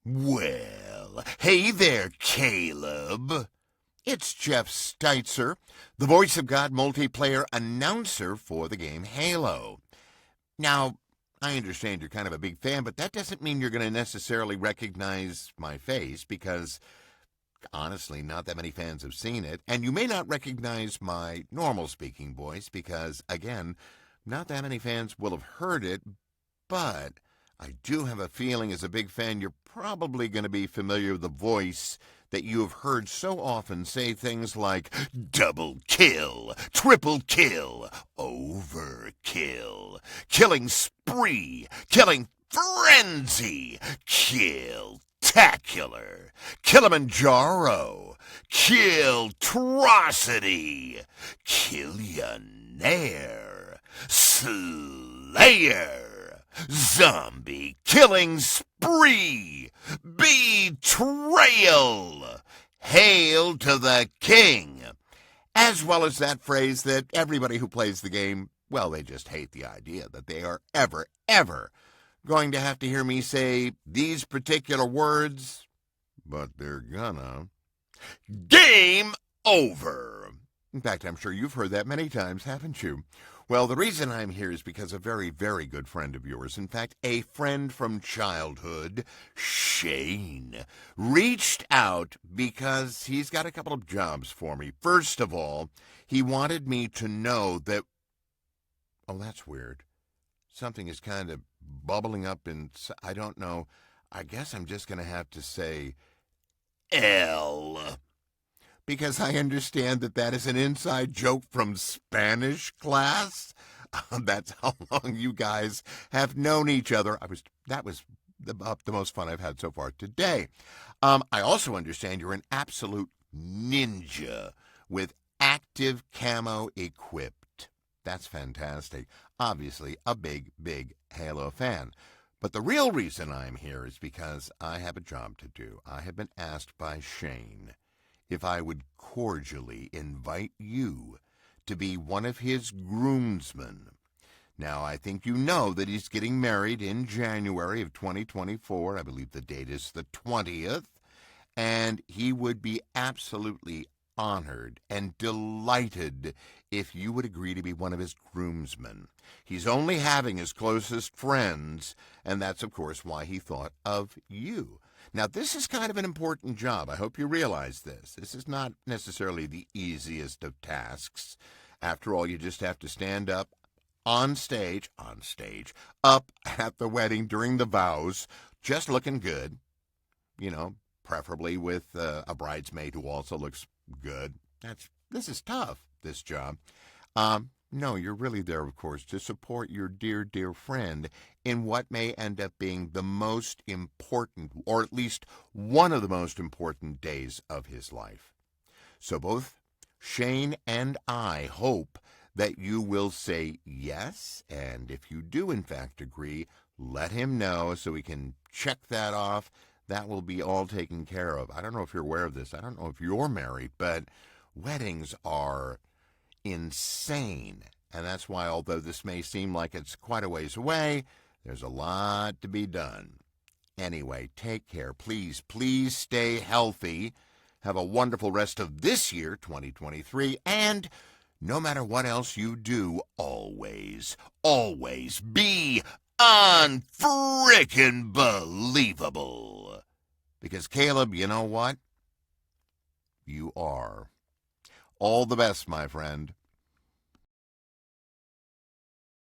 Well, hey there, Caleb. It's Jeff Steitzer, the Voice of God multiplayer announcer for the game Halo. Now, I understand you're kind of a big fan, but that doesn't mean you're going to necessarily recognize my face because, honestly, not that many fans have seen it. And you may not recognize my normal speaking voice because, again, not that many fans will have heard it, but I do have a feeling as a big fan you're probably going to be familiar with the voice that you have heard so often say things like double kill, triple kill, overkill, killing spree, killing frenzy, kill-tacular, Kilimanjaro, kill-trocity, killionaire, slayer, zombie killing spree, betrayal, hail to the king, as well as that phrase that everybody who plays the game, well, they just hate the idea that they are ever going to have to hear me say these particular words, but they're gonna. Game over. In fact, I'm sure you've heard that many times, haven't you? Well, the reason I'm here is because a very, very good friend of yours, in fact, a friend from childhood, Shane, reached out because he's got a couple of jobs for me. First of all, he wanted me to know that, oh, that's weird. Something is kind of bubbling up and I don't know. I guess I'm just going to have to say L. Because I understand that is an inside joke from Spanish class. That's how long you guys have known each other. That was the most fun I've had so far today. I also understand you're an absolute ninja with active camo equipped. That's fantastic. Obviously, a big Halo fan. But the real reason I'm here is because I have a job to do. I have been asked by Shane if I would cordially invite you to be one of his groomsmen. Now, I think you know that he's getting married in January of 2024. I believe the date is the 20th. And he would be absolutely honored and delighted if you would agree to be one of his groomsmen. He's only having his closest friends, and that's, of course, why he thought of you. Now, this is kind of an important job. I hope you realize this. This is not necessarily the easiest of tasks. After all, you just have to stand up on stage, up at the wedding during the vows, just looking good, preferably with a bridesmaid who also looks good. This is tough, this job. No, you're really there, of course, to support your dear friend in what may end up being the most important, or at least one of the most important days of his life. So both Shane and I hope that you will say yes, and if you do in fact agree, let him know so we can check that off. That will be all taken care of. I don't know if you're aware of this. I don't know if you're married, but weddings are insane. And that's why, although this may seem like it's quite a ways away, there's a lot to be done. Anyway, take care. Please stay healthy. Have a wonderful rest of this year, 2023. And no matter what else you do, always be unfrickin' believable. Because, Caleb, you know what? You are. All the best, my friend.